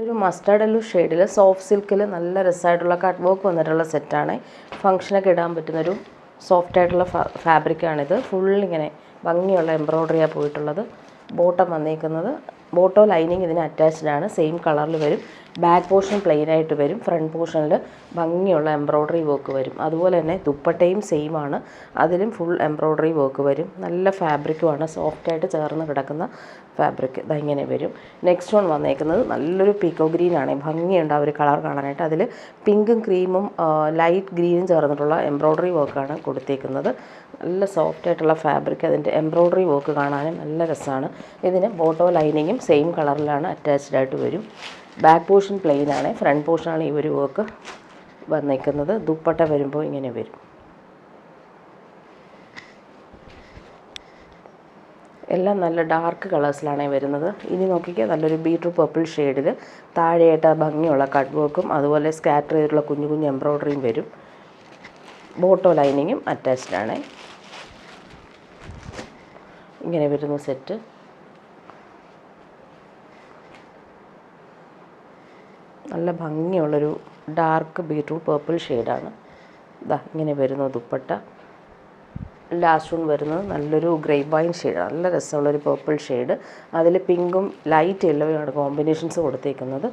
നല്ലൊരു mustard yellow ഷെയ്ഡിൽ soft സിൽക്കിൽ നല്ല രസമായിട്ടുള്ള കട്ട് വർക്ക് വന്നിട്ടുള്ള സെറ്റാണ്. ഫംഗ്ഷനൊക്കെ ഇടാൻ പറ്റുന്നൊരു സോഫ്റ്റ് ആയിട്ടുള്ള ഫാബ്രിക്കാണിത്. ഫുള്ളിങ്ങനെ ഭംഗിയുള്ള എംബ്രോയ്ഡറിയാണ് പോയിട്ടുള്ളത്. ബോട്ടം വന്നേക്കുന്നത് ബോട്ടോ ലൈനിങ് ഇതിന് അറ്റാച്ച്ഡ് ആണ്. സെയിം കളറിൽ വരും. ബാക്ക് പോർഷൻ പ്ലെയിൻ ആയിട്ട് വരും. ഫ്രണ്ട് പോർഷനിൽ ഭംഗിയുള്ള എംബ്രോയ്ഡറി വർക്ക് വരും. അതുപോലെ തന്നെ ദുപ്പട്ടയും സെയിം ആണ്. അതിലും ഫുൾ എംബ്രോയ്ഡറി വർക്ക് വരും. നല്ല ഫാബ്രിക്കുമാണ്. സോഫ്റ്റായിട്ട് ചേർന്ന് കിടക്കുന്ന ഫാബ്രിക് ഇങ്ങനെ വരും. നെക്സ്റ്റ് വൺ വന്നേക്കുന്നത് നല്ലൊരു പീക്കോ ഗ്രീൻ ആണ്. ഭംഗിയുണ്ട് ആ ഒരു കളർ കാണാനായിട്ട്. അതിൽ പിങ്കും ക്രീമും ലൈറ്റ് ഗ്രീനും ചേർന്നിട്ടുള്ള എംബ്രോയ്ഡറി വർക്കാണ് കൊടുത്തേക്കുന്നത്. നല്ല സോഫ്റ്റ് ആയിട്ടുള്ള ഫാബ്രിക്. അതിൻ്റെ എംബ്രോയ്ഡറി വർക്ക് കാണാനും നല്ല രസമാണ്. ഇതിന് ബോട്ടോ ലൈനിങ്ങും സെയിം കളറിലാണ് അറ്റാച്ച്ഡ് ആയിട്ട് വരും. ബാക്ക് പോർഷൻ പ്ലെയിൻ ആണ്. ഫ്രണ്ട് പോർഷനാണ് ഈ ഒരു വർക്ക് വന്നേക്കുന്നത്. ദുപ്പട്ട വരുമ്പോൾ ഇങ്ങനെ വരും. എല്ലാം നല്ല ഡാർക്ക് കളേഴ്സിലാണ് വരുന്നത്. ഇനി നോക്കിക്കുക, നല്ലൊരു ബീട്രൂട്ട് പർപ്പിൾ ഷെയ്ഡിൽ താഴെയായിട്ട് ഭംഗിയുള്ള കട്ട് വർക്കും അതുപോലെ സ്കാറ്റർ ചെയ്തിട്ടുള്ള കുഞ്ഞു കുഞ്ഞു എംബ്രോയ്ഡറിയും വരും. ബോട്ടോ ലൈനിങ്ങും അറ്റാച്ച്ഡ് ആണ്. ഇങ്ങനെ വരുന്നു സെറ്റ്. നല്ല ഭംഗിയുള്ളൊരു ഡാർക്ക് ബീട്രൂട്ട് പർപ്പിൾ ഷെയ്ഡാണ്. ഇങ്ങനെ വരുന്നു ദുപ്പട്ട. ലാസ്റ്റ് വൺ വരുന്നത് നല്ലൊരു ഗ്രേപ്പ് വൈൻ ഷെയ്ഡാണ്. നല്ല രസമുള്ളൊരു പർപ്പിൾ ഷെയ്ഡ്. അതിൽ പിങ്കും ലൈറ്റ് യെല്ലോയാണ് കോമ്പിനേഷൻസ് കൊടുത്തേക്കുന്നത്.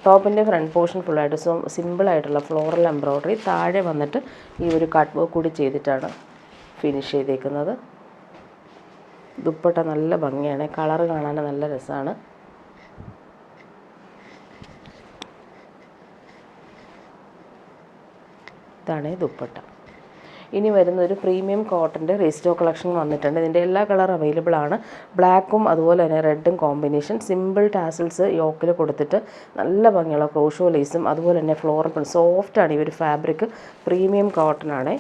ടോപ്പിൻ്റെ ഫ്രണ്ട് പോർഷൻ ഫുള്ളായിട്ട് സിമ്പിളായിട്ടുള്ള ഫ്ലോറൽ എംബ്രോയ്ഡറി താഴെ വന്നിട്ട് ഈ ഒരു കട്ട് വർക്ക് കൂടി ചെയ്തിട്ടാണ് ഫിനിഷ് ചെയ്തേക്കുന്നത്. ദുപ്പട്ട നല്ല ഭംഗിയാണ്. കളർ കാണാൻ നല്ല രസമാണ്. ഇതാണ് ദുപ്പട്ട. ഇനി വരുന്നൊരു പ്രീമിയം കോട്ടൻ്റെ റീസ്റ്റോ കളക്ഷൻ വന്നിട്ടുണ്ട്. ഇതിൻ്റെ എല്ലാ കളർ അവൈലബിൾ ആണ്. ബ്ലാക്കും അതുപോലെ തന്നെ റെഡും കോമ്പിനേഷൻ. സിമ്പിൾ ടാസിൽസ് യോക്കിൽ കൊടുത്തിട്ട് നല്ല ഭംഗിയുള്ള ക്രോഷോ ലേസും അതുപോലെ തന്നെ ഫ്ലോറൽ പ്രിന്റ്. സോഫ്റ്റാണ് ഈ ഒരു ഫാബ്രിക്. പ്രീമിയം കോട്ടൺ ആണ്.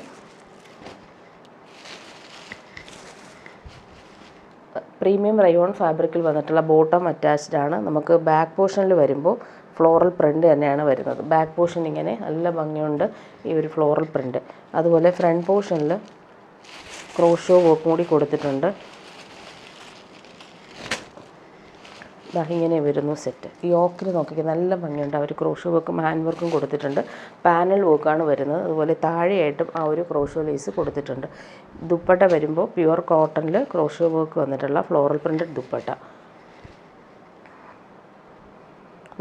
പ്രീമിയം റയോൺ ഫാബ്രിക്കിൽ വന്നിട്ടുള്ള ബോട്ടം അറ്റാച്ച്ഡ് ആണ്. നമുക്ക് ബാക്ക് പോർഷനിൽ വരുമ്പോൾ ഫ്ലോറൽ പ്രിൻ്റ് തന്നെയാണ് വരുന്നത്. ബാക്ക് പോർഷൻ ഇങ്ങനെ നല്ല ഭംഗിയുണ്ട് ഈ ഒരു ഫ്ലോറൽ പ്രിൻ്റ്. അതുപോലെ ഫ്രണ്ട് പോർഷനിൽ ക്രോഷോ വർക്ക് കൂടി കൊടുത്തിട്ടുണ്ട്. ഇങ്ങനെ വരുന്നു സെറ്റ്. യോക്കിൽ നോക്കിക്കുക, നല്ല ഭംഗിയുണ്ട്. അവർ ക്രോഷോ വർക്കും ഹാൻഡ് വർക്കും കൊടുത്തിട്ടുണ്ട്. പാനൽ വർക്കാണ് വരുന്നത്. അതുപോലെ താഴെയായിട്ടും ആ ഒരു ക്രോഷോ ലേസ് കൊടുത്തിട്ടുണ്ട്. ദുപ്പട്ട വരുമ്പോൾ പ്യുവർ കോട്ടണിൽ ക്രോഷോ വർക്ക് വന്നിട്ടുള്ള ഫ്ലോറൽ പ്രിൻ്റഡ് ദുപ്പട്ട.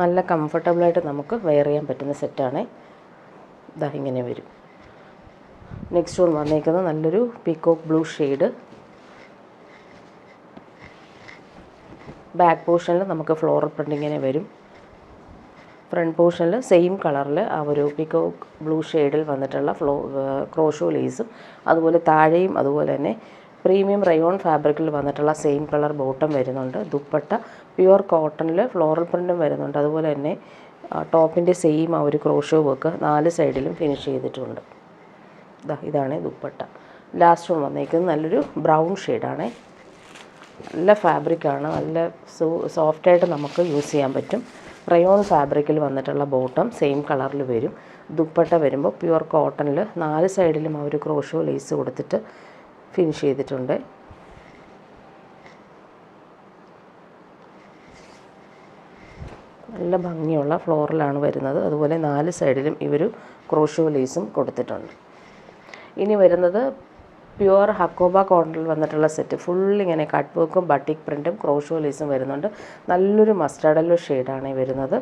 നല്ല കംഫർട്ടബിളായിട്ട് നമുക്ക് വെയർ ചെയ്യാൻ പറ്റുന്ന സെറ്റാണ്. ഇങ്ങനെ വരും. നെക്സ്റ്റ് വൺ വന്നേക്കുന്നത് നല്ലൊരു പീക്കോക്ക് ബ്ലൂ ഷെയ്ഡ്. ബാക്ക് പോർഷനിൽ നമുക്ക് ഫ്ലോറൽ പ്രിൻ്റ് ഇങ്ങനെ വരും. ഫ്രണ്ട് പോർഷനിൽ സെയിം കളറിൽ ആ ഒരു പീക്കോക്ക് ബ്ലൂ ഷെയ്ഡിൽ വന്നിട്ടുള്ള ക്രോഷോ ലേസും അതുപോലെ താഴെയും അതുപോലെ തന്നെ പ്രീമിയം റയോൺ ഫാബ്രിക്കിൽ വന്നിട്ടുള്ള സെയിം കളർ ബോട്ടം വരുന്നുണ്ട്. ദുപ്പട്ട പ്യുവർ കോട്ടണിൽ ഫ്ലോറൽ പ്രിൻറ്റും വരുന്നുണ്ട്. അതുപോലെ തന്നെ ടോപ്പിൻ്റെ സെയിം ആ ഒരു ക്രോഷോ വർക്ക് 4 സൈഡിലും ഫിനിഷ് ചെയ്തിട്ടുണ്ട്. ഇതാണ് ദുപ്പട്ട. ലാസ്റ്റ് വൺ വന്നേക്കുന്നത് നല്ലൊരു ബ്രൗൺ ഷെയ്ഡാണ്. നല്ല ഫാബ്രിക്കാണ്. നല്ല സോഫ്റ്റായിട്ട് നമുക്ക് യൂസ് ചെയ്യാൻ പറ്റും. റയോൺ ഫാബ്രിക്കിൽ വന്നിട്ടുള്ള ബോട്ടം സെയിം കളറിൽ വരും. ദുപ്പട്ട വരുമ്പോൾ പ്യുവർ കോട്ടണിൽ 4 സൈഡിലും ആ ഒരു ക്രോഷോ ലേസ് കൊടുത്തിട്ട് ഫിനിഷ് ചെയ്തിട്ടുണ്ട്. നല്ല ഭംഗിയുള്ള ഫ്ലോറലാണ് വരുന്നത്. അതുപോലെ 4 സൈഡിലും ഇവർ ക്രോഷോ ലേസും കൊടുത്തിട്ടുണ്ട്. ഇനി വരുന്നത് പ്യുവർ ഹക്കോബ കോട്ടണിൽ വന്നിട്ടുള്ള സെറ്റ്. ഫുള്ളിങ്ങനെ കട്ട് വർക്കും ബട്ടിക് പ്രിൻറ്റും ക്രോഷോ ലേസും വരുന്നുണ്ട്. നല്ലൊരു മസ്റ്റാർഡ് യെല്ലോ ഷെയ്ഡാണ് വരുന്നത്.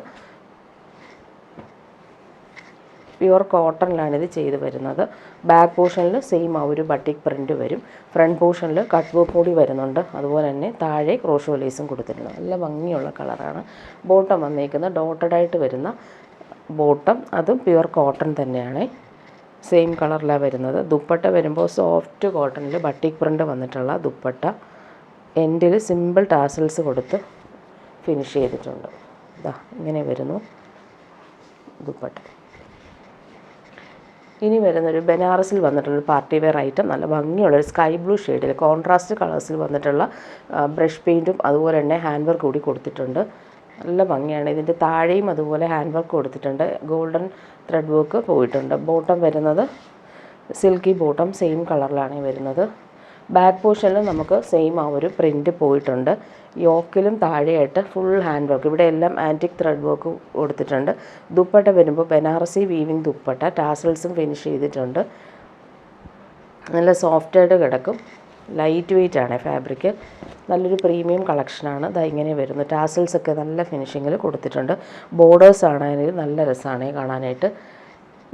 പ്യുവർ കോട്ടണിലാണ് ഇത് ചെയ്ത് വരുന്നത്. ബാക്ക് പോർഷനിൽ സെയിം ആ ഒരു ബട്ടിക് പ്രിൻറ്റ് വരും. ഫ്രണ്ട് പോർഷനിൽ കട്ട് വർക്ക് കൂടി വരുന്നുണ്ട്. അതുപോലെ തന്നെ താഴെ ക്രോഷോ ലേസും കൊടുത്തിട്ടുണ്ട്. നല്ല ഭംഗിയുള്ള കളറാണ്. ബോട്ടം വന്നേക്കുന്നത് ഡോട്ടഡായിട്ട് വരുന്ന ബോട്ടം. അതും പ്യുവർ കോട്ടൺ തന്നെയാണ്. സെയിം കളറിലാണ് വരുന്നത്. ദുപ്പട്ട വരുമ്പോൾ സോഫ്റ്റ് കോട്ടണിൽ ബട്ടിക് പ്രിൻ്റ് വന്നിട്ടുള്ള ദുപ്പട്ട. എൻഡിൽ സിമ്പിൾ ടാസൽസ് കൊടുത്ത് ഫിനിഷ് ചെയ്തിട്ടുണ്ട്. ഇങ്ങനെ വരുന്നു ദുപ്പട്ട. ഇനി വരുന്നൊരു ബനാറസിൽ വന്നിട്ടുള്ളൊരു പാർട്ടി വെയർ ഐറ്റം. നല്ല ഭംഗിയുള്ളൊരു സ്കൈ ബ്ലൂ ഷെയ്ഡിൽ കോൺട്രാസ്റ്റ് കളേഴ്സിൽ വന്നിട്ടുള്ള ബ്രഷ് പെയിൻറ്റും അതുപോലെ തന്നെ ഹാൻഡ് വർക്ക് കൂടി കൊടുത്തിട്ടുണ്ട്. നല്ല ഭംഗിയാണ്. ഇതിൻ്റെ താഴെയും അതുപോലെ ഹാൻഡ് വർക്ക് കൊടുത്തിട്ടുണ്ട്. ഗോൾഡൻ ത്രെഡ് വർക്ക് പോയിട്ടുണ്ട്. ബോട്ടം വരുന്നത് സിൽക്കി ബോട്ടം സെയിം കളറിലാണ് വരുന്നത്. ബാക്ക് പോർഷനിൽ നമുക്ക് സെയിം ആ ഒരു പ്രിൻറ്റ് പോയിട്ടുണ്ട്. യോക്കിലും താഴെയായിട്ട് ഫുൾ ഹാൻഡ് വർക്ക്, ഇവിടെ എല്ലാം ആൻറ്റിക് ത്രെഡ് വർക്ക് കൊടുത്തിട്ടുണ്ട്. ദുപ്പട്ട വരുമ്പോൾ ബനാറസി വീവിങ് ദുപ്പട്ട, ടാസൽസും ഫിനിഷ് ചെയ്തിട്ടുണ്ട്. നല്ല സോഫ്റ്റായിട്ട് കിടക്കും, ലൈറ്റ് വെയ്റ്റ് ആണ് ഫാബ്രിക്, നല്ലൊരു പ്രീമിയം കളക്ഷനാണ്. ഇതാ ഇങ്ങനെ വരുന്നു. ടാസൽസൊക്കെ നല്ല ഫിനിഷിങ്ങിൽ കൊടുത്തിട്ടുണ്ട്. ബോർഡേഴ്സ് ആണെങ്കിൽ നല്ല രസമാണ് കാണാനായിട്ട്.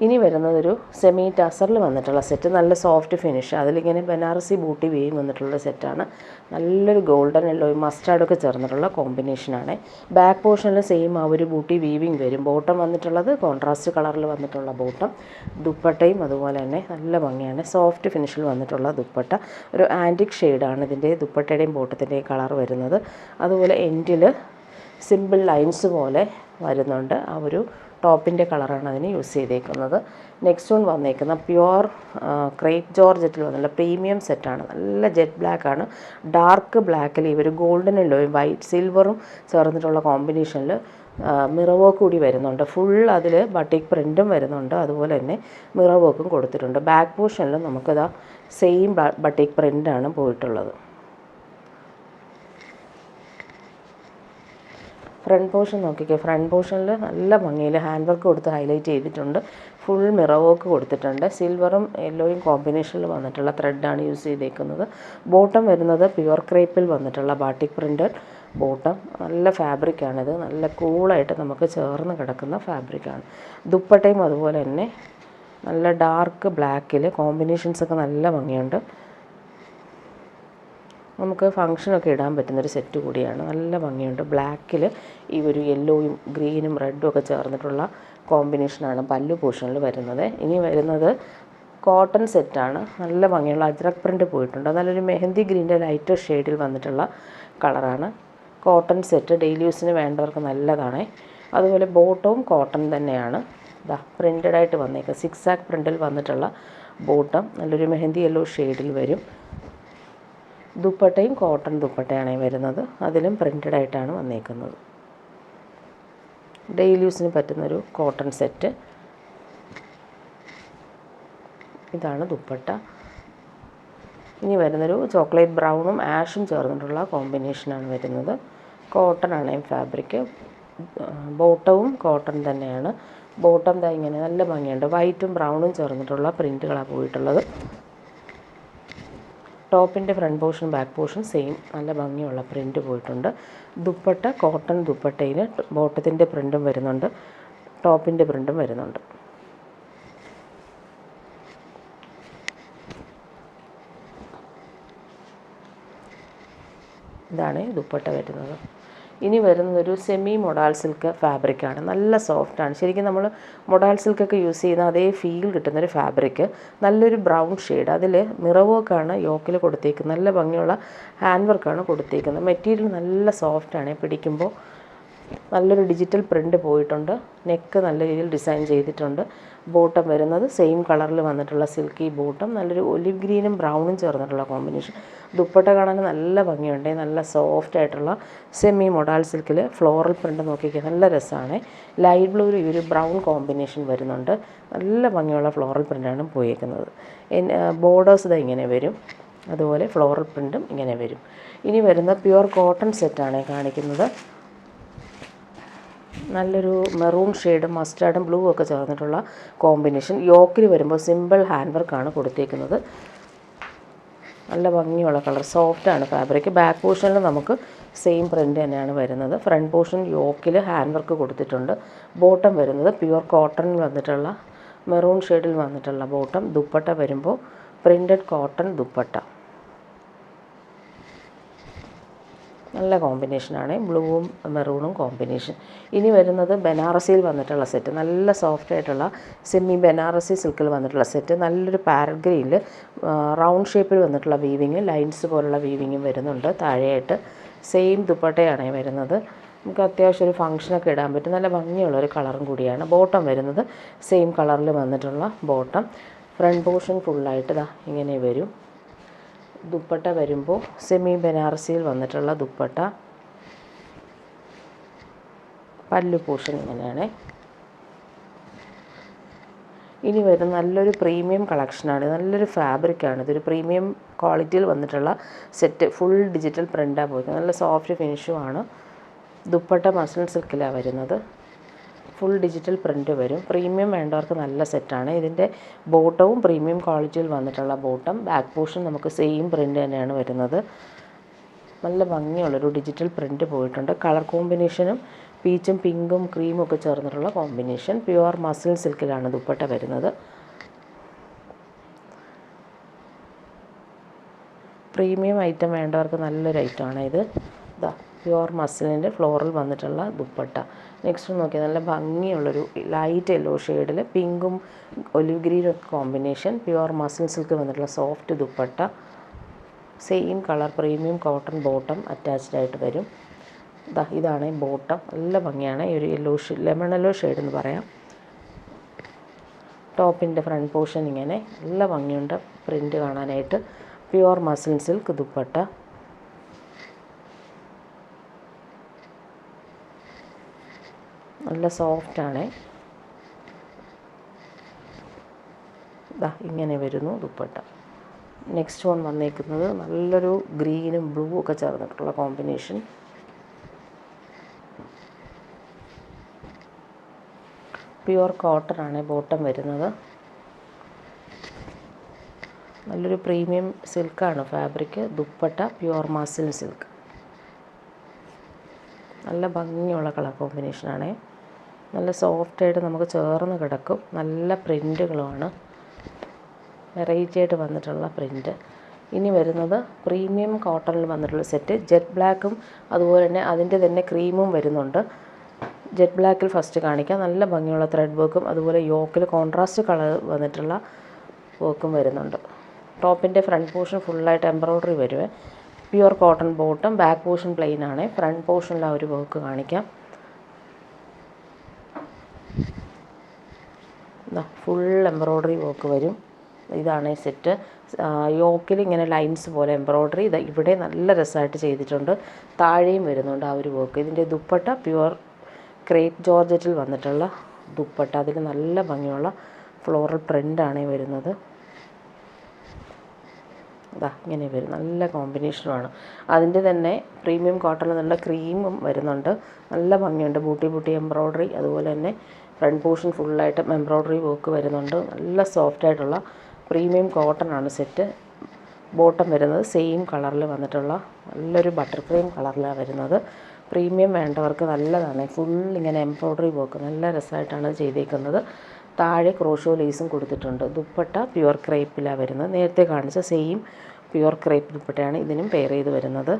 ഇനി വരുന്നതൊരു സെമി ടസറിൽ വന്നിട്ടുള്ള സെറ്റ്, നല്ല സോഫ്റ്റ് ഫിനിഷ്, അതിലിങ്ങനെ ബനാറസി ബൂട്ടി വീയും വന്നിട്ടുള്ള സെറ്റാണ്. നല്ലൊരു ഗോൾഡൻ യെല്ലോയും മസ്റ്റാർഡൊക്കെ ചേർന്നിട്ടുള്ള കോമ്പിനേഷനാണ്. ബാക്ക് പോർഷനിൽ സെയിം ആ ഒരു ബൂട്ടി വീവിങ് വരും. ബോട്ടം വന്നിട്ടുള്ളത് കോൺട്രാസ്റ്റ് കളറിൽ വന്നിട്ടുള്ള ബോട്ടം, ദുപ്പട്ടയും അതുപോലെ തന്നെ നല്ല ഭംഗിയാണ്. സോഫ്റ്റ് ഫിനിഷിൽ വന്നിട്ടുള്ള ദുപ്പട്ട, ഒരു ആൻറ്റിക് ഷെയ്ഡാണ് ഇതിൻ്റെ ദുപ്പട്ടയുടെയും ബോട്ടത്തിൻ്റെയും കളർ വരുന്നത്. അതുപോലെ എൻഡിൽ സിമ്പിൾ ലൈൻസ് പോലെ വരുന്നുണ്ട്. ആ ഒരു ടോപ്പിൻ്റെ കളറാണ് അതിന് യൂസ് ചെയ്തേക്കുന്നത്. നെക്സ്റ്റ് വൺ വന്നേക്കുന്ന പ്യുവർ ക്രേപ്പ് ജോർജറ്റിൽ വന്നുള്ള പ്രീമിയം സെറ്റാണ്. നല്ല ജെറ്റ് ബ്ലാക്കാണ്, ഡാർക്ക് ബ്ലാക്കിൽ ഇവർ ഗോൾഡൻ യെല്ലോയും വൈറ്റ് സിൽവറും ചേർന്നിട്ടുള്ള കോമ്പിനേഷനിൽ മിറർ വർക്ക് കൂടി വരുന്നുണ്ട്. ഫുൾ അതിൽ ബട്ടിക് പ്രിൻറ്റും വരുന്നുണ്ട്, അതുപോലെ തന്നെ മിറർ വർക്കും കൊടുത്തിട്ടുണ്ട്. ബാക്ക് പോർഷനിൽ നമുക്കിതാ സെയിം ബട്ടിക് പ്രിൻ്റാണ് പോയിട്ടുള്ളത്. ഫ്രണ്ട് പോർഷൻ നോക്കിക്കേ, ഫ്രണ്ട് പോർഷനിൽ നല്ല ഭംഗിയിൽ ഹാൻഡ് വർക്ക് കൊടുത്ത് ഹൈലൈറ്റ് ചെയ്തിട്ടുണ്ട്. ഫുൾ മിറർ വർക്ക് കൊടുത്തിട്ടുണ്ട്. സിൽവറും യെല്ലോയും കോമ്പിനേഷനിൽ വന്നിട്ടുള്ള ത്രെഡാണ് യൂസ് ചെയ്തേക്കുന്നത്. ബോട്ടം വരുന്നത് പ്യുവർ ക്രേപ്പിൽ വന്നിട്ടുള്ള ബാട്ടിക് പ്രിൻ്റഡ് ബോട്ടം. നല്ല ഫാബ്രിക്കാണിത്, നല്ല കൂളായിട്ട് നമുക്ക് ചേർന്ന് കിടക്കുന്ന ഫാബ്രിക്കാണ്. ദുപ്പട്ടയും അതുപോലെ തന്നെ നല്ല ഡാർക്ക് ബ്ലാക്കിൽ കോമ്പിനേഷൻസൊക്കെ നല്ല ഭംഗിയുണ്ട്. നമുക്ക് ഫങ്ഷനൊക്കെ ഇടാൻ പറ്റുന്നൊരു സെറ്റ് കൂടിയാണ്. നല്ല ഭംഗിയുണ്ട്. ബ്ലാക്കിൽ ഈ ഒരു യെല്ലോയും ഗ്രീനും റെഡും ഒക്കെ ചേർന്നിട്ടുള്ള കോമ്പിനേഷനാണ് പല്ലു പോർഷനിൽ വരുന്നത്. ഇനി വരുന്നത് കോട്ടൺ സെറ്റാണ്. നല്ല ഭംഗിയുള്ള അജ്രക് പ്രിൻ്റ് പോയിട്ടുണ്ട്. നല്ലൊരു മെഹന്തി ഗ്രീൻ്റെ ലൈറ്റർ ഷെയ്ഡിൽ വന്നിട്ടുള്ള കളറാണ്. കോട്ടൺ സെറ്റ് ഡെയിലി യൂസിന് വേണ്ടവർക്ക് നല്ലതാണ്. അതുപോലെ ബോട്ടവും കോട്ടൺ തന്നെയാണ്. ഇതാ പ്രിൻ്റഡായിട്ട് വന്നേക്കുക, സിക്സ് ആക്ക് പ്രിൻ്റിൽ വന്നിട്ടുള്ള ബോട്ടം നല്ലൊരു മെഹന്തി യെല്ലോ ഷെയ്ഡിൽ വരും. ദുപ്പട്ടയും കോട്ടൺ ദുപ്പട്ടയാണ് വരുന്നത്, അതിലും പ്രിൻ്റഡ് ആയിട്ടാണ് വന്നേക്കുന്നത്. ഡെയിലി യൂസിന് പറ്റുന്നൊരു കോട്ടൺ സെറ്റ്. ഇതാണ് ദുപ്പട്ട. ഇനി വരുന്നൊരു ചോക്ലേറ്റ് ബ്രൗണും ആഷും ചേർന്നിട്ടുള്ള കോമ്പിനേഷനാണ് വരുന്നത്. കോട്ടൺ ആണ് ഫാബ്രിക്. ബോട്ടവും കോട്ടൺ തന്നെയാണ്. ബോട്ടം ദാ ഇങ്ങനെ നല്ല ഭംഗിയുണ്ട്, വൈറ്റും ബ്രൗണും ചേർന്നിട്ടുള്ള പ്രിൻ്റുകളാണ് പോയിട്ടുള്ളത്. ടോപ്പിൻ്റെ front portion back portion same നല്ല ഭംഗിയുള്ള പ്രിൻ്റ് പോയിട്ടുണ്ട്. ദുപ്പട്ട കോട്ടൺ ദുപ്പട്ടയിൽ ബോട്ടത്തിൻ്റെ പ്രിൻറ്റും വരുന്നുണ്ട്, ടോപ്പിൻ്റെ പ്രിൻറ്റും വരുന്നുണ്ട്. ഇതാണ് ദുപ്പട്ട വരുന്നത്. ഇനി വരുന്നതൊരു സെമി മൊഡാൾ സിൽക്ക് ഫാബ്രിക്കാണ്. നല്ല സോഫ്റ്റാണ്. ശരിക്കും നമ്മൾ മൊഡാൾ സിൽക്കൊക്കെ യൂസ് ചെയ്യുന്ന അതേ ഫീൽ കിട്ടുന്നൊരു ഫാബ്രിക്ക്. നല്ലൊരു ബ്രൗൺ ഷെയ്ഡ്, അതിൽ മിറർ വർക്കാണ് യോക്കിൽ കൊടുത്തേക്കുന്നത്. നല്ല ഭംഗിയുള്ള ഹാൻഡ് വർക്കാണ് കൊടുത്തേക്കുന്നത്. മെറ്റീരിയൽ നല്ല സോഫ്റ്റാണ്, പിടിക്കുമ്പോൾ നല്ലൊരു ഡിജിറ്റൽ പ്രിൻ്റ് പോയിട്ടുണ്ട്. നെക്ക് നല്ല രീതിയിൽ ഡിസൈൻ ചെയ്തിട്ടുണ്ട്. ബോട്ടം വരുന്നത് സെയിം കളറിൽ വന്നിട്ടുള്ള സിൽക്കി ബോട്ടം, നല്ലൊരു ഒലിവ് ഗ്രീനും ബ്രൗണും ചേർന്നിട്ടുള്ള കോമ്പിനേഷൻ. ദുപ്പട്ട കാണാൻ നല്ല ഭംഗിയുണ്ട്. നല്ല സോഫ്റ്റ് ആയിട്ടുള്ള സെമി മൊഡാൾ സിൽക്കിൽ ഫ്ലോറൽ പ്രിൻ്റ് നോക്കിക്കുക, നല്ല രസമാണ്. ലൈറ്റ് ബ്ലൂവിൽ ഈ ഒരു ബ്രൗൺ കോമ്പിനേഷൻ വരുന്നുണ്ട്. നല്ല ഭംഗിയുള്ള ഫ്ലോറൽ പ്രിൻ്റാണ് പോയേക്കുന്നത്. ബോർഡേഴ്സ് ഇതാ ഇങ്ങനെ വരും, അതുപോലെ ഫ്ലോറൽ പ്രിൻ്റും ഇങ്ങനെ വരും. ഇനി വരുന്ന പ്യുവർ കോട്ടൺ സെറ്റാണ് കാണിക്കുന്നത്. നല്ലൊരു മെറൂൺ ഷെയ്ഡും മസ്റ്റാർഡും ബ്ലൂ ഒക്കെ ചേർന്നിട്ടുള്ള കോമ്പിനേഷൻ. യോക്കിൽ വരുമ്പോൾ സിമ്പിൾ ഹാൻഡ് വർക്കാണ് കൊടുത്തേക്കുന്നത്. നല്ല ഭംഗിയുള്ള കളർ, സോഫ്റ്റാണ് ഫാബ്രിക്. ബാക്ക് പോർഷനിൽ നമുക്ക് സെയിം പ്രിൻ്റ് തന്നെയാണ് വരുന്നത്. ഫ്രണ്ട് പോർഷൻ യോക്കിൽ ഹാൻഡ് വർക്ക് കൊടുത്തിട്ടുണ്ട്. ബോട്ടം വരുന്നത് പ്യുവർ കോട്ടണിൽ വന്നിട്ടുള്ള മെറൂൺ ഷെയ്ഡിൽ വന്നിട്ടുള്ള ബോട്ടം. ദുപ്പട്ട വരുമ്പോൾ പ്രിൻ്റഡ് കോട്ടൺ ദുപ്പട്ട. നല്ല കോമ്പിനേഷനാണ്, ബ്ലൂവും മെറൂണും കോമ്പിനേഷൻ. ഇനി വരുന്നത് ബനാറസിയിൽ വന്നിട്ടുള്ള സെറ്റ്. നല്ല സോഫ്റ്റ് ആയിട്ടുള്ള സെമി ബനാറസി സിൽക്കിൽ വന്നിട്ടുള്ള സെറ്റ്. നല്ലൊരു പാരറ്റ് ഗ്രീനിൽ റൗണ്ട് ഷേപ്പിൽ വന്നിട്ടുള്ള വീവിങ്, ലൈൻസ് പോലുള്ള വീവിങ്ങും വരുന്നുണ്ട്. താഴെയായിട്ട് സെയിം ദുപ്പട്ടയാണ് വരുന്നത്. നമുക്ക് അത്യാവശ്യം ഒരു ഫങ്ഷനൊക്കെ ഇടാൻ പറ്റും. നല്ല ഭംഗിയുള്ളൊരു കളറും കൂടിയാണ്. ബോട്ടം വരുന്നത് സെയിം കളറിൽ വന്നിട്ടുള്ള ബോട്ടം. ഫ്രണ്ട് പോർഷൻ ഫുള്ളായിട്ട് ഇതാ ഇങ്ങനെ വരും. ദുപ്പട്ട വരുമ്പോൾ സെമി ബനാറസിയിൽ വന്നിട്ടുള്ള ദുപ്പട്ട. പല്ലു പോർഷൻ ഇങ്ങനെയാണ്. ഇനി വരുന്ന നല്ലൊരു പ്രീമിയം കളക്ഷനാണ്, നല്ലൊരു ഫാബ്രിക്കാണ്. ഇതൊരു പ്രീമിയം ക്വാളിറ്റിയിൽ വന്നിട്ടുള്ള സെറ്റ്. ഫുൾ ഡിജിറ്റൽ പ്രിൻ്റാണ് പോയിട്ട് നല്ല സോഫ്റ്റ് ഫിനിഷുമാണ്. ദുപ്പട്ട മസ്ലിൻ സിൽക്കിലാണ് വരുന്നത്. ഫുൾ ഡിജിറ്റൽ പ്രിൻ്റ് വരും. പ്രീമിയം വേണ്ടവർക്ക് നല്ല സെറ്റാണ്. ഇതിൻ്റെ ബോട്ടവും പ്രീമിയം ക്വാളിറ്റിയിൽ വന്നിട്ടുള്ള ബോട്ടം. ബാക്ക് പോർഷൻ നമുക്ക് സെയിം പ്രിൻ്റ് തന്നെയാണ് വരുന്നത്. നല്ല ഭംഗിയുള്ളൊരു ഡിജിറ്റൽ പ്രിൻ്റ് പോയിട്ടുണ്ട്. കളർ കോമ്പിനേഷനും പീച്ചും പിങ്കും ക്രീമും ഒക്കെ ചേർന്നിട്ടുള്ള കോമ്പിനേഷൻ. പ്യുവർ മസ്ലിൻ സിൽക്കിലാണ് ദുപ്പട്ട വരുന്നത്. പ്രീമിയം ഐറ്റം വേണ്ടവർക്ക് നല്ലൊരു ഐറ്റമാണ് ഇത്. ഇതാ പ്യുവർ മസ്ലിൻ്റെ ഫ്ലോറിൽ വന്നിട്ടുള്ള ദുപ്പട്ട. നെക്സ്റ്റ് നോക്കിയാൽ നല്ല ഭംഗിയുള്ളൊരു ലൈറ്റ് യെല്ലോ ഷെയ്ഡിൽ പിങ്കും ഒലിവ് ഗ്രീനും കോമ്പിനേഷൻ. പ്യുവർ മസ്ലിൻ സിൽക്ക് വന്നിട്ടുള്ള soft dupatta. Same colour premium cotton bottom attached ആയിട്ട് വരും. ഇതാണ് ബോട്ടം. നല്ല ഭംഗിയാണ്. ഈ ഒരു ലെമൺ യെല്ലോ ഷെയ്ഡ് എന്ന് പറയാം. ടോപ്പിൻ്റെ ഫ്രണ്ട് പോർഷൻ ഇങ്ങനെ നല്ല ഭംഗിയുണ്ട് പ്രിൻ്റ് കാണാനായിട്ട്. Pure muslin silk dupatta. നല്ല സോഫ്റ്റാണ്. ഇങ്ങനെ വരുന്നു ദുപ്പട്ട. നെക്സ്റ്റ് വൺ വന്നേക്കുന്നത് നല്ലൊരു ഗ്രീനും ബ്ലൂ ഒക്കെ ചേർന്നിട്ടുള്ള കോമ്പിനേഷൻ. പ്യുവർ കോട്ടൺ ആണ് ബോട്ടം വരുന്നത്. നല്ലൊരു പ്രീമിയം സിൽക്കാണ് fabric. Dupatta pure muslin silk. നല്ല ഭംഗിയുള്ള കളർ കോമ്പിനേഷനാണ്. നല്ല സോഫ്റ്റായിട്ട് നമുക്ക് ചേർന്ന് കിടക്കും. നല്ല പ്രിൻ്റുകളുമാണ്. വെറൈറ്റി ആയിട്ട് വന്നിട്ടുള്ള പ്രിൻ്റ്. ഇനി വരുന്നത് പ്രീമിയം കോട്ടണിൽ വന്നിട്ടുള്ള സെറ്റ്. ജെറ്റ് ബ്ലാക്കും അതുപോലെ തന്നെ അതിൻ്റെ തന്നെ ക്രീമും വരുന്നുണ്ട്. ജെറ്റ് ബ്ലാക്കിൽ ഫസ്റ്റ് കാണിക്കാം. നല്ല ഭംഗിയുള്ള ത്രെഡ് വർക്കും അതുപോലെ യോക്കിൽ കോൺട്രാസ്റ്റ് കളർ വന്നിട്ടുള്ള വർക്കും വരുന്നുണ്ട്. ടോപ്പിൻ്റെ ഫ്രണ്ട് പോർഷൻ ഫുള്ളായിട്ട് എംബ്രോയ്ഡറി വരുവേ. Pure cotton bottom. Back portion plain ആണ്. ഫ്രണ്ട് പോർഷനിൽ ആ ഒരു വർക്ക് കാണിക്കാം. ഫുൾ എംബ്രോയ്ഡറി വർക്ക് വരും. ഇതാണ് സെറ്റ്. യോക്കിൽ ഇങ്ങനെ ലൈൻസ് പോലെ എംബ്രോയ്ഡറി ഇവിടെ നല്ല രസമായിട്ട് ചെയ്തിട്ടുണ്ട്. താഴെയും വരുന്നുണ്ട് ആ ഒരു വർക്ക്. ഇതിൻ്റെ ദുപ്പട്ട പ്യുവർ ക്രേപ്പ് ജോർജറ്റിൽ വന്നിട്ടുള്ള ദുപ്പട്ട. അതിൽ നല്ല ഭംഗിയുള്ള ഫ്ലോറൽ പ്രിൻ്റാണ് വരുന്നത്. ഇങ്ങനെ വരും. നല്ല കോമ്പിനേഷനുമാണ്. അതിൻ്റെ തന്നെ പ്രീമിയം കോട്ടണിൽ നല്ല ക്രീമും വരുന്നുണ്ട്. നല്ല ഭംഗിയുണ്ട്. Booty embroidery. അതുപോലെ തന്നെ ഫ്രണ്ട് പോർഷൻ ഫുള്ളായിട്ട് എംബ്രോയ്ഡറി വർക്ക് വരുന്നുണ്ട്. നല്ല സോഫ്റ്റായിട്ടുള്ള പ്രീമിയം കോട്ടൺ ആണ് സെറ്റ്. ബോട്ടം വരുന്നത് സെയിം കളറിൽ വന്നിട്ടുള്ള നല്ലൊരു ബട്ടർ ക്രീം കളറിലാണ് വരുന്നത്. പ്രീമിയം വേണ്ടവർക്ക് നല്ലതാണ്. ഫുൾ ഇങ്ങനെ എംബ്രോയ്ഡറി വർക്ക് നല്ല രസമായിട്ടാണ് ചെയ്തേക്കുന്നത്. താഴെ ക്രോഷോ ലേസും കൊടുത്തിട്ടുണ്ട്. ദുപ്പട്ട പ്യുവർ ക്രേപ്പിലാണ് വരുന്നത്. നേരത്തെ കാണിച്ച സെയിം പ്യുവർ ക്രേപ്പ് ദുപ്പട്ടയാണ് ഇതിനും പെയർ ചെയ്ത് വരുന്നത്.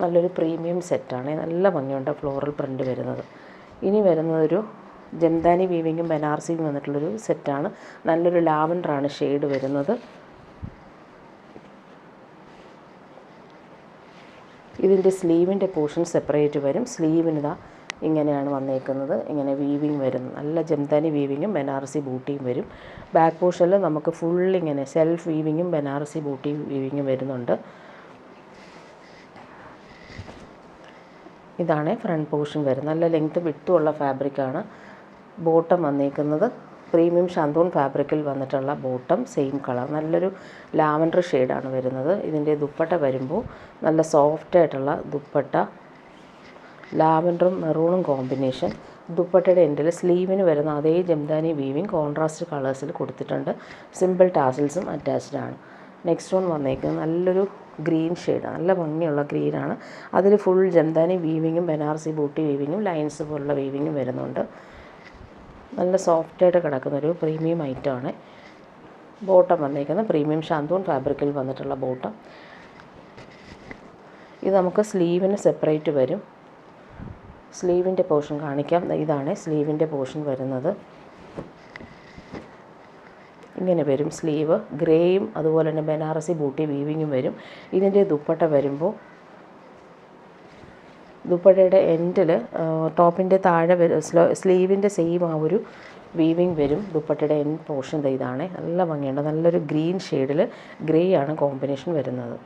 നല്ലൊരു പ്രീമിയം സെറ്റാണ്. നല്ല ഭംഗിയുണ്ട് ഫ്ലോറൽ പ്രിൻ്റ് വരുന്നത്. ഇനി വരുന്നതൊരു ജംദാനി വീവിങ്ങും ബനാറസിയും വന്നിട്ടുള്ളൊരു സെറ്റാണ്. നല്ലൊരു ലാവൻഡറാണ് ഷെയ്ഡ് വരുന്നത്. ഇതിൻ്റെ സ്ലീവിൻ്റെ പോർഷൻ സെപ്പറേറ്റ് വരും. സ്ലീവിന് ഇങ്ങനെയാണ് വന്നേക്കുന്നത്. ഇങ്ങനെ വീവിങ് വരും. നല്ല ജംദാനി വീവിങ്ങും ബനാറസി ബൂട്ടിയും വരും. ബാക്ക് പോർഷനിൽ നമുക്ക് ഫുൾ ഇങ്ങനെ സെൽഫ് വീവിങ്ങും ബനാറസി ബൂട്ടി വീവിങ്ങും വരുന്നുണ്ട്. ഇതാണ് ഫ്രണ്ട് പോർഷൻ വരുന്നത്. നല്ല ലെങ്ത് വിട്ടുള്ള ഫാബ്രിക്കാണ്. ബോട്ടം വന്നേക്കുന്നത് പ്രീമിയം ഷാന്തൂൺ ഫാബ്രിക്കിൽ വന്നിട്ടുള്ള ബോട്ടം. സെയിം കളർ നല്ലൊരു ലാവൻഡർ ഷെയ്ഡാണ് വരുന്നത്. ഇതിൻ്റെ ദുപ്പട്ട വരുമ്പോൾ നല്ല സോഫ്റ്റായിട്ടുള്ള ദുപ്പട്ട. ലാവൻഡറും മെറൂണും കോമ്പിനേഷൻ. ദുപ്പട്ടയുടെ എൻഡിൽ സ്ലീവിന് വരുന്ന അതേ ജംദാനി വീവിങ് കോൺട്രാസ്റ്റ് കളേഴ്സിൽ കൊടുത്തിട്ടുണ്ട്. സിമ്പിൾ ടാസിൽസും അറ്റാച്ച്ഡ് ആണ്. നെക്സ്റ്റ് വൺ വന്നേക്കുന്നത് നല്ലൊരു ഗ്രീൻ ഷെയ്ഡ്. നല്ല ഭംഗിയുള്ള ഗ്രീനാണ്. അതിൽ ഫുൾ ജംദാനി വീവിങ്ങും ബനാറസി ബൂട്ടി വീവിങ്ങും ലൈൻസ് പോലുള്ള വീവിങ്ങും വരുന്നുണ്ട്. നല്ല സോഫ്റ്റായിട്ട് കിടക്കുന്നൊരു പ്രീമിയം ഐറ്റമാണ്. ബോട്ടം വന്നേക്കുന്നത് പ്രീമിയം ഷാന്തൂൺ ഫാബ്രിക്കിൽ വന്നിട്ടുള്ള ബോട്ടം. ഇത് നമുക്ക് സ്ലീവിന് സെപ്പറേറ്റ് വരും. സ്ലീവിൻ്റെ പോർഷൻ കാണിക്കാം. ഇതാണ് സ്ലീവിൻ്റെ പോർഷൻ വരുന്നത്. ഇങ്ങനെ വരും സ്ലീവ്. ഗ്രേയും അതുപോലെ തന്നെ ബനാറസി ബൂട്ടി വീവിങ്ങും വരും. ഇതിൻ്റെ ദുപ്പട്ട വരുമ്പോൾ ദുപ്പട്ടയുടെ എൻഡിൽ ടോപ്പിൻ്റെ താഴെ സ്ലീവിൻ്റെ സെയിം ആ ഒരു വീവിങ് വരും. ദുപ്പട്ടയുടെ എൻഡ് പോർഷൻ ഇതാണ്. നല്ല ഭംഗിയുണ്ട്. നല്ലൊരു ഗ്രീൻ ഷെയ്ഡിൽ ഗ്രേ ആണ് കോമ്പിനേഷൻ വരുന്നത്.